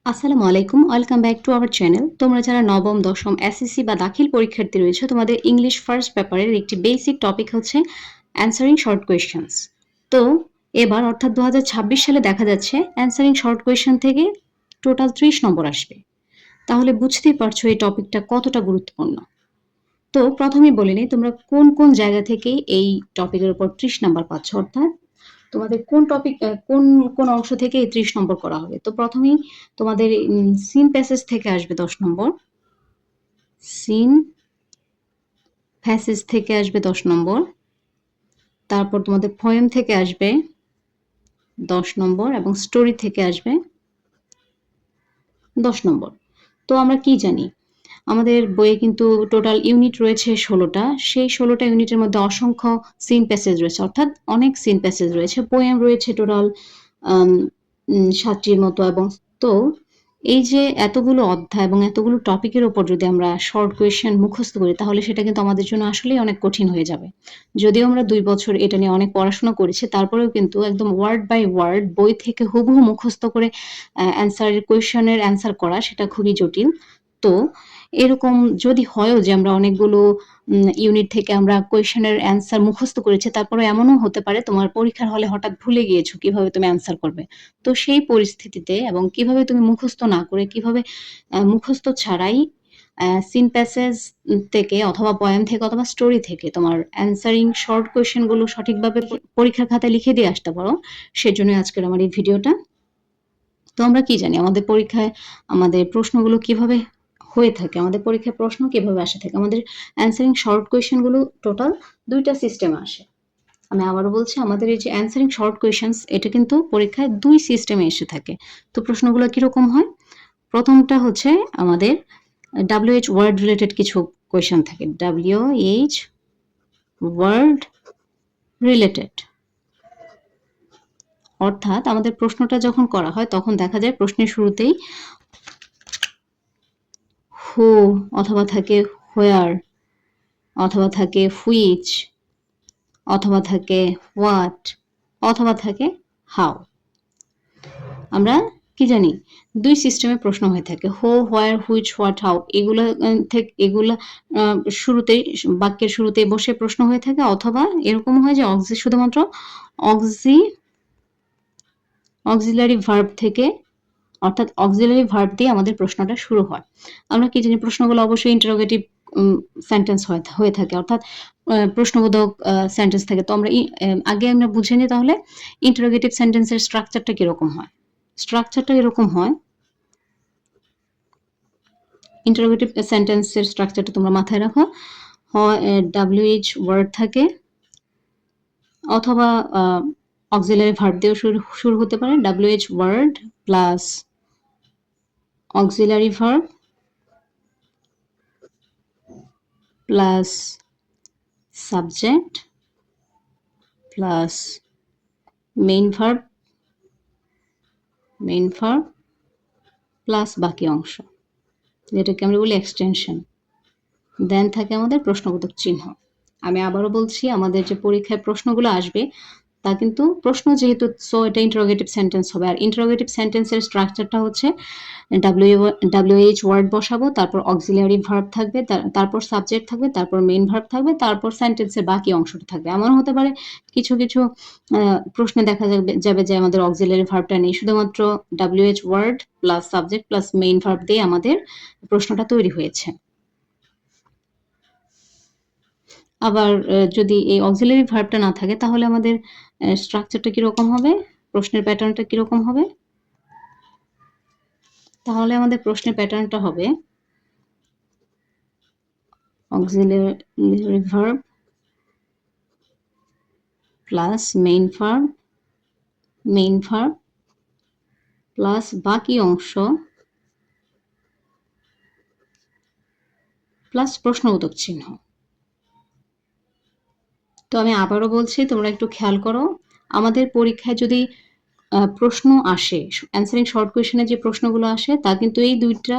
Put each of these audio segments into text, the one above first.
আসসালামু আলাইকুম। Welcome back to our channel. তোমরা যারা নবম, দশম এসএসসি বা দাখিল পরীক্ষার্থী রয়েছে, তোমাদের ইংলিশ ফার্স্ট পেপারের একটি বেসিক টপিক হচ্ছে অ্যানসারিং শর্ট কোয়েশ্চেনস। তো এবার অর্থাৎ ২০২৬ সালে দেখা যাচ্ছে অ্যানসারিং শর্ট কোয়েশ্চেন থেকে টোটাল ৩০ নম্বর আসবে। তাহলে বুঝতেই পারছো এই টপিকটা কতটা গুরুত্বপূর্ণ। তো প্রথমেই বলে নিই তোমরা কোন, কোন জায়গা থেকে এই টপিকের উপর ৩০ নাম্বার পাচ্ছ, অর্থাৎ তোমাদের কোন টপিক কোন অংশ থেকে এই ৩০ নম্বর করা হবে। তো প্রথমেই তোমাদের সিন প্যাসেজ থেকে আসবে ১০ নম্বর। সিন প্যাসেজ থেকে আসবে ১০ নম্বর। তারপর তোমাদের পোয়েম থেকে আসবে ১০ নম্বর এবং স্টোরি থেকে আসবে ১০ নম্বর। তো আমরা কি জানি? আমাদের বইয়ে কিন্তু টোটাল ইউনিট রয়েছে ১৬ টা। সেই ১৬ টা ইউনিটের মধ্যে অসংখ্য সিন প্যাসেজ রয়েছে, অর্থাৎ অনেক সিন প্যাসেজ রয়েছে। পোয়েম রয়েছে টোটাল আম ৭ টির মতো এবং তো এই যে এতগুলো অধ্যায় এবং এতগুলো টপিকের উপর যদি আমরা শর্ট কোয়েশ্চেন মুখস্থ করি তাহলে সেটা কিন্তু আমাদের জন্য আসলেই অনেক কঠিন হয়ে যাবে। যদিও আমরা ২ বছর এটা নিয়ে অনেক পড়াশোনা করেছি, তারপরেও কিন্তু একদম ওয়ার্ড বাই ওয়ার্ড বই থেকে হুবহু মুখস্থ করে কোয়েশ্চেনের অ্যান্সার করা সেটা খুবই জটিল। তো এরকম যদি হয়ও যে আমরা অনেকগুলো ইউনিট থেকে আমরা কোয়েশ্চেনের অ্যান্সার মুখস্থ করেছি, তারপরেও এমনও হতে পারে তোমার পরীক্ষার হলে হঠাৎ ভুলে গিয়েছো কিভাবে তুমি অ্যান্সার করবে। তো সেই পরিস্থিতিতে এবং কিভাবে তুমি মুখস্থ না করে কিভাবে মুখস্থ ছাড়াই সিন প্যাসেজ থেকে অথবা পোয়েম থেকে অথবা স্টোরি থেকে তোমার অ্যান্সারিং শর্ট কোয়েশ্চেন গুলো সঠিকভাবে পরীক্ষার খাতায় লিখে দিয়ে আসতে পারো, সেজন্যই আজকের আমার এই ভিডিওটা। তো আমরা কি জানি আমাদের পরীক্ষায় আমাদের প্রশ্নগুলো কিভাবে হয়ে থাকে, আমাদের পরীক্ষায় প্রশ্ন কিভাবে আসে থাকে। আমাদের অ্যান্সারিং শর্ট কোয়েশ্চেন গুলো টোটাল ২ টা সিস্টেমে আসে। আমি আবারও বলছি, আমাদের এই যে অ্যানসারিং শর্ট কোয়েশ্চেনস এটা কিন্তু পরীক্ষায় ২ সিস্টেমে এসে থাকে। তো প্রশ্নগুলো কিরকম হয়? প্রথমটা হচ্ছে আমাদের WH ওয়ার্ড রিলেটেড কিছু কোয়েশ্চেন থাকে। WH word related. অর্থাৎ আমাদের প্রশ্নটা যখন করা হয় তখন দেখা যায় প্রশ্নের শুরুতেই হু অথবা থাকে হোয়ার অথবা থাকে হুইচ অথবা থাকে হোয়াট অথবা থাকে হাউ। আমরা কি জানি ২ সিস্টেমে প্রশ্ন হয়ে থাকে। হু, হোয়ার, হুইচ, হোয়াট, হাউ এগুলা শুরুতেই বাক্যের শুরুতেই বসে প্রশ্ন হয়ে থাকে, অথবা এরকম হয় যে শুধুমাত্র অক্সি অক্সিলারি ভার্ব থেকে, অর্থাৎ অক্সিলারি ভার্ব দিয়ে আমাদের প্রশ্নটা শুরু হয়। আমরা কি জানি প্রশ্নগুলো অবশ্যই ইন্টারোগেটিভ সেন্টেন্স হয়ে থাকে, অর্থাৎ প্রশ্নবোধক সেন্টেন্স থাকে। তো আগে আমরা বুঝে নিই তাহলে ইন্টারোগেটিভ সেন্টেন্সের স্ট্রাকচারটা কিরকম হয়। স্ট্রাকচারটা এরকম হয়, ইন্টারোগেটিভ সেন্টেন্সের স্ট্রাকচারটা তোমরা মাথায় রাখো। হয় WH ওয়ার্ড থাকে অথবা অক্সিলারি ভার্ব দিয়েও শুরু হতে পারে। WH word plus auxiliary verb plus subject plus main verb plus বাকি অংশ, যেটাকে আমরা বলি এক্সটেনশন। দেন থাকে আমাদের প্রশ্নবোধক চিহ্ন। আমি আবারও বলছি, আমাদের যে পরীক্ষায় প্রশ্নগুলো আসবে তা কিন্তু প্রশ্ন যেহেতু, সো এটা ইন্টারোগেটিভ সেন্টেন্স হবে। আর ইন্টারোগেটিভ সেন্টেন্সের স্ট্রাকচারটা হচ্ছে WH ওয়ার্ড বসাবো, তারপর অক্সিলিয়ারি ভার্ব থাকবে, তারপর সাবজেক্ট থাকবে, তারপর মেইন ভার্ব থাকবে, তারপর সেন্টেন্সের বাকি অংশটা থাকবে। এমন হতে পারে কিছু কিছু প্রশ্নে দেখা যাবে যে আমাদের অক্সিলিয়ারি ভার্বটা নেই, শুধুমাত্র WH word plus subject plus main verb দিয়ে আমাদের প্রশ্নটা তৈরি হয়েছে। আবার যদি এই অক্সিলারি ভার্বটা না থাকে তাহলে আমাদের স্ট্রাকচারটা কিরকম হবে, প্রশ্নের প্যাটার্নটা কিরকম হবে? তাহলে আমাদের প্রশ্নের প্যাটার্নটা হবে auxiliary verb plus main verb plus বাকি অংশ প্লাস প্রশ্নবোধক চিহ্ন। তো আমি আবারও বলছি, তোমরা একটু খেয়াল করো, আমাদের পরীক্ষায় যদি প্রশ্ন আসে, অ্যান্সারিং শর্ট কোয়েশ্চেনে যে প্রশ্নগুলো আসে তা কিন্তু এই ২টা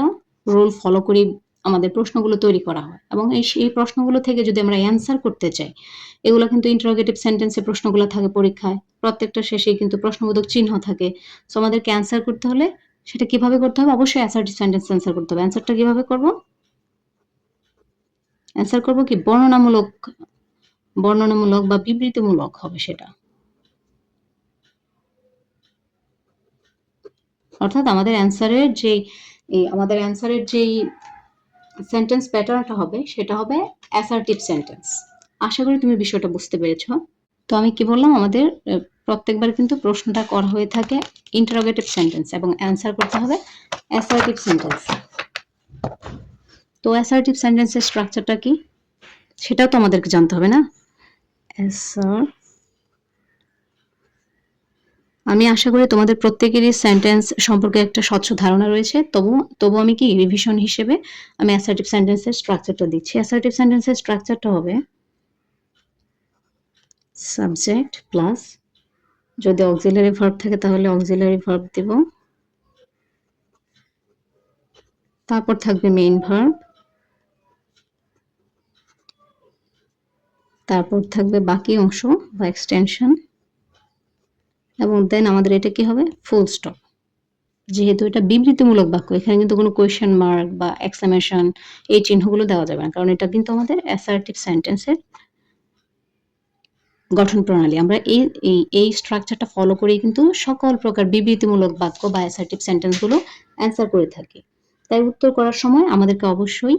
রুল ফলো করে আমাদের প্রশ্নগুলো তৈরি করা হয়, এবং এই প্রশ্নগুলো থেকে যদি আমরা অ্যান্সার করতে চাই, এগুলো কিন্তু ইন্টারোগেটিভ সেন্টেন্সে প্রশ্নগুলো থাকে পরীক্ষায়, প্রত্যেকটা শেষেই কিন্তু প্রশ্নবোধক চিহ্ন থাকে। সো আমাদেরকে অ্যান্সার করতে হলে সেটা কিভাবে করতে হবে? অবশ্যই অ্যাসার্টিভ সেন্টেন্স অ্যান্সার করতে হবে। অ্যান্সারটা কিভাবে করব? অ্যান্সার করব কি বর্ণনামূলক বা বিবৃতিমূলক হবে সেটা। অর্থাৎ আমাদের অ্যান্সারের যেই সেন্টেন্স প্যাটার্নটা হবে সেটা হবে অ্যাসার্টিভ সেন্টেন্স। আশা করি তুমি বিষয়টা বুঝতে পেরেছো। তো আমি কি বললাম, আমাদের প্রত্যেকবার কিন্তু প্রশ্নটা করা হয়ে থাকে ইন্টারোগেটিভ সেন্টেন্স এবং অ্যান্সার করতে হবে অ্যাসার্টিভ সেন্টেন্স। তো অ্যাসার্টিভ সেন্টেন্সের স্ট্রাকচারটা কি সেটাও তো আমাদেরকে জানতে হবে না? আমি আশা করি তোমাদের প্রত্যেকেরই সেন্টেন্স সম্পর্কে একটা স্বচ্ছ ধারণা রয়েছে। তবু আমি কি রিভিশন হিসেবে আমি অ্যাসার্টিভ সেন্টেন্সের স্ট্রাকচারটা দিচ্ছি। অ্যাসার্টিভ সেন্টেন্সের স্ট্রাকচারটা হবে সাবজেক্ট প্লাস, যদি অক্সিলারি ভার্ব থাকে তাহলে অক্সিলারি ভার্ব দেব, তারপর থাকবে মেইন ভার্ব, তারপর থাকবে বাকি অংশ বা এক্সটেনশন, এবং দেন আমাদের এটা কি হবে? Full stop. যেহেতু এটা বিবৃতিমূলক বাক্য, এখানে কিন্তু কোনো কোয়েশ্চেন মার্ক বা এক্সক্লেমেশন এই চিহ্নগুলো দেওয়া যাবে না, কারণ এটা কিন্তু আমাদের অ্যাসার্টিভ সেন্টেন্সের গঠন প্রণালী। আমরা এই স্ট্রাকচারটা ফলো করেই কিন্তু সকল প্রকার বিবৃতিমূলক বাক্য বা অ্যাসার্টিভ সেন্টেন্সগুলো অ্যান্সার করে থাকি। তাই উত্তর করার সময় আমাদেরকে অবশ্যই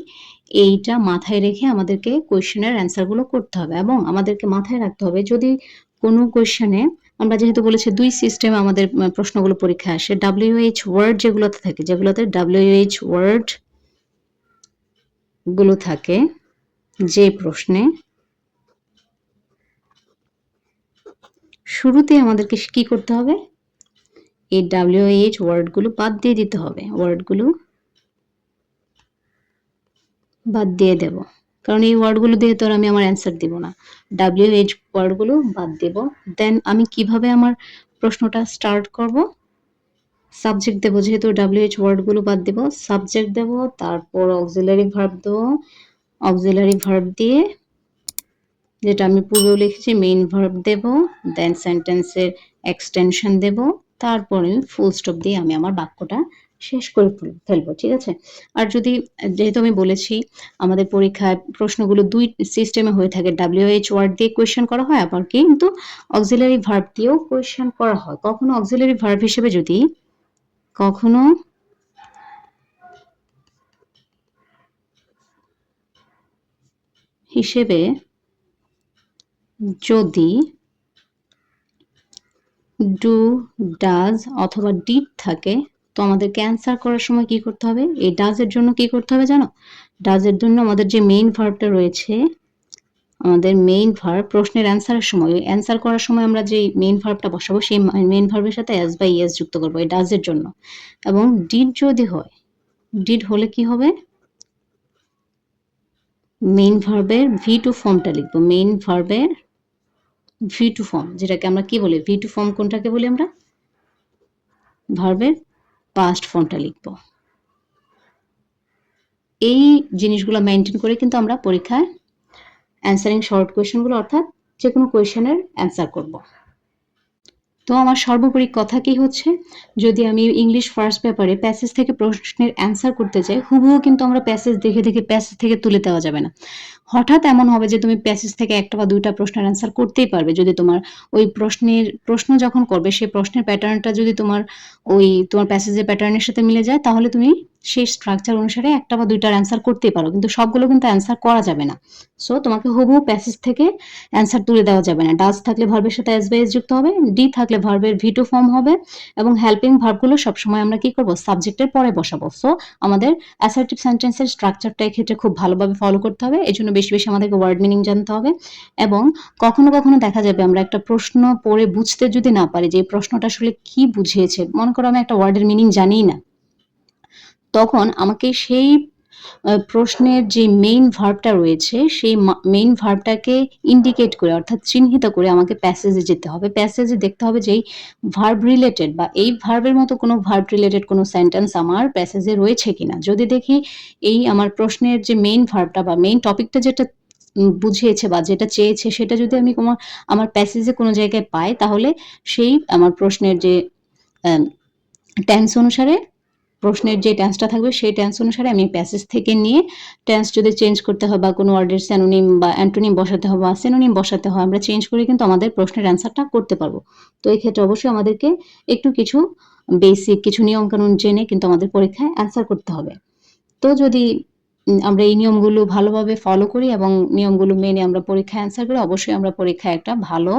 এইটা মাথায় রেখে আমাদেরকে কোয়েশ্চেনের অ্যান্সারগুলো করতে হবে, এবং আমাদেরকে মাথায় রাখতে হবে যদি কোনো কোয়েশ্চেনে, আমরা যেহেতু বলেছি দুই সিস্টেমে আমাদের প্রশ্নগুলো পরীক্ষায় আসে, WH ওয়ার্ড যেগুলোতে WH ওয়ার্ড গুলো থাকে যে প্রশ্নে, শুরুতে আমাদেরকে কি করতে হবে? এই WH ওয়ার্ডগুলো বাদ দিয়ে দিতে হবে। ওয়ার্ডগুলো বাদ দিয়ে দেব, কারণ এই ওয়ার্ডগুলো দিয়ে তো আর আমি আমার অ্যান্সার দিব না। WH ওয়ার্ডগুলো বাদ দেব। দেন আমি কিভাবে আমার প্রশ্নটা স্টার্ট করব? সাবজেক্ট দেব, যেহেতু WH ওয়ার্ডগুলো বাদ দেব, সাবজেক্ট দেব, তারপর অক্সিলারি ভার্ব দেব, অক্সিলারি ভার্ব দিয়ে যেটা আমি পূর্বেও লিখেছি মেইন ভার্ব দেব, দেন সেন্টেন্সের এক্সটেনশন দেব, তারপরে ফুল স্টপ দিয়ে আমি আমার বাক্যটা শেষ করে ফেলবো। ঠিক আছে? আর যেহেতু আমি বলেছি আমাদের পরীক্ষায় প্রশ্নগুলো দুই সিস্টেমে হয়ে থাকে, WH ওয়ার্ড দিয়ে কোয়েশ্চেন করা হয়, আবার কিন্তু অক্সিলারি ভার্ব দিয়েও কোয়েশ্চেন করা হয়। কখনো অক্সিলারি ভার্ব হিসেবে কখনো যদি ডু, ডাজ অথবা ডিড থাকে, তো আমাদেরকে অ্যান্সার করার সময় কি করতে হবে? এই ডাজের জন্য কি করতে হবে জানো? ডাজের জন্য আমাদের যে মেইন ভার্বটা রয়েছে, আমাদের মেইন ভার্ব প্রশ্নের অ্যান্সারের সময়, অ্যান্সার করার সময় আমরা যে মেইন ভার্বটা বসাবো সেই মেইন ভার্বের সাথে এস বা ইএস যুক্ত করবো এই ডাজের জন্য। এবং ডিড যদি হয়, ডিড হলে কি হবে? মেইন ভার্বের V2 ফর্মটা লিখবো। মেইন ভার্বের V2 ফর্ম, যেটাকে আমরা কি বলি? V2 ফর্ম কোনটাকে বলি আমরা? ভার্বের পাস্ট ফর্মটা লিখব। এই জিনিসগুলো মেনটেন করে কিন্তু আমরা পরীক্ষায় অ্যান্সারিং শর্ট কোয়েশ্চেনগুলো, অর্থাৎ যে কোনো কোয়েশ্চেনের অ্যান্সার করব। তো আমার সর্বোপরি কথা কি হচ্ছে, যদি আমি ইংলিশ ফার্স্ট পেপারে প্যাসেজ থেকে প্রশ্নের অ্যান্সার করতে চাই, হুবহু কিন্তু আমরা প্যাসেজ দেখে প্যাসেজ থেকে তুলে দেওয়া যাবে না। হঠাৎ এমন হবে যে তুমি প্যাসেজ থেকে একটা বা দুইটা প্রশ্নের অ্যান্সার করতেই পারবে, যদি তোমার ওই প্রশ্ন যখন করবে সেই প্রশ্নের প্যাটার্নটা যদি তোমার প্যাসেজের প্যাটার্নের সাথে মিলে যায়, তাহলে তুমি সেই স্ট্রাকচার অনুসারে একটা বা দুইটার অ্যান্সার করতেই পারো, কিন্তু সবগুলো কিন্তু অ্যান্সার করা যাবে না। সো তোমাকে হুবহু প্যাসেজ থেকে অ্যান্সার তুলে দেওয়া যাবে না। ডাজ থাকলে ভার্বের সাথে এস বা এস যুক্ত হবে, ডি থাকলে ভার্বের V2 ফর্ম হবে, এবং হেল্পিং ভার্বগুলো সবসময় আমরা কি করব? সাবজেক্টের পরে বসাবো। সো আমাদের অ্যাসার্টিভ সেন্টেন্সের স্ট্রাকচারটা এক্ষেত্রে খুব ভালোভাবে ফলো করতে হবে। এজন্য বেশি আমাদেরকে ওয়ার্ড মিনিং জানতে হবে, এবং কখনো দেখা যাবে আমরা একটা প্রশ্ন পড়ে বুঝতে যদি না পারি যে এই প্রশ্নটা আসলে কি বুঝিয়েছে, মনে করো আমি একটা ওয়ার্ডের মিনিং জানিই না, তখন আমাকে সেই প্রশ্নের যে মেইন ভার্বটা রয়েছে সেই মেইন ভার্বটাকে ইন্ডিকেট করে, অর্থাৎ চিহ্নিত করে আমাকে প্যাসেজে যেতে হবে। প্যাসেজে দেখতে হবে যে এই ভার্ব রিলেটেড বা এই ভার্বের মতো কোনো ভার্ব রিলেটেড কোনো সেন্টেন্স আমার প্যাসেজে রয়েছে কিনা। যদি দেখি এই আমার প্রশ্নের যে মেইন ভার্বটা বা মেইন টপিকটা যেটা বুঝিয়েছে বা যেটা চেয়েছে সেটা যদি আমি আমার প্যাসেজে কোনো জায়গায় পাই, তাহলে সেই আমার প্রশ্নের যে টেন্স অনুসারে প্রশ্নের যে টেন্সটা থাকবে সেই টেন্স অনুসারে আমি প্যাসেজ থেকে নিয়ে টেন্স যদি চেঞ্জ করতে হয় বা কোনো ওয়ার্ডের স্যানোনিম বা অ্যান্টোনিম বসাতে হয় বা সিনোনিম বসাতে হয় আমরা চেঞ্জ করে কিন্তু আমাদের প্রশ্নের অ্যান্সারটা করতে পারবো। তো এই ক্ষেত্রে অবশ্যই আমাদেরকে একটু কিছু বেসিক কিছু নিয়মকানুন জেনে কিন্তু আমাদের পরীক্ষায় অ্যান্সার করতে হবে। তো যদি আমরা এই নিয়মগুলো ভালোভাবে ফলো করি এবং নিয়মগুলো মেনে আমরা পরীক্ষায় অ্যান্সার করি, অবশ্যই আমরা পরীক্ষায় একটা ভালো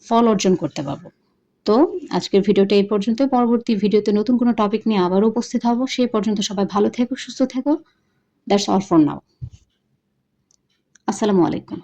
ফল অর্জন করতে পারবো। তো আজকের ভিডিওটা এই পর্যন্ত। পরবর্তী ভিডিওতে নতুন কোনো টপিক নিয়ে আবারও উপস্থিত হব। সেই পর্যন্ত সবাই ভালো থেকো, সুস্থ থেকো। That's all for now. আসসালামু আলাইকুম।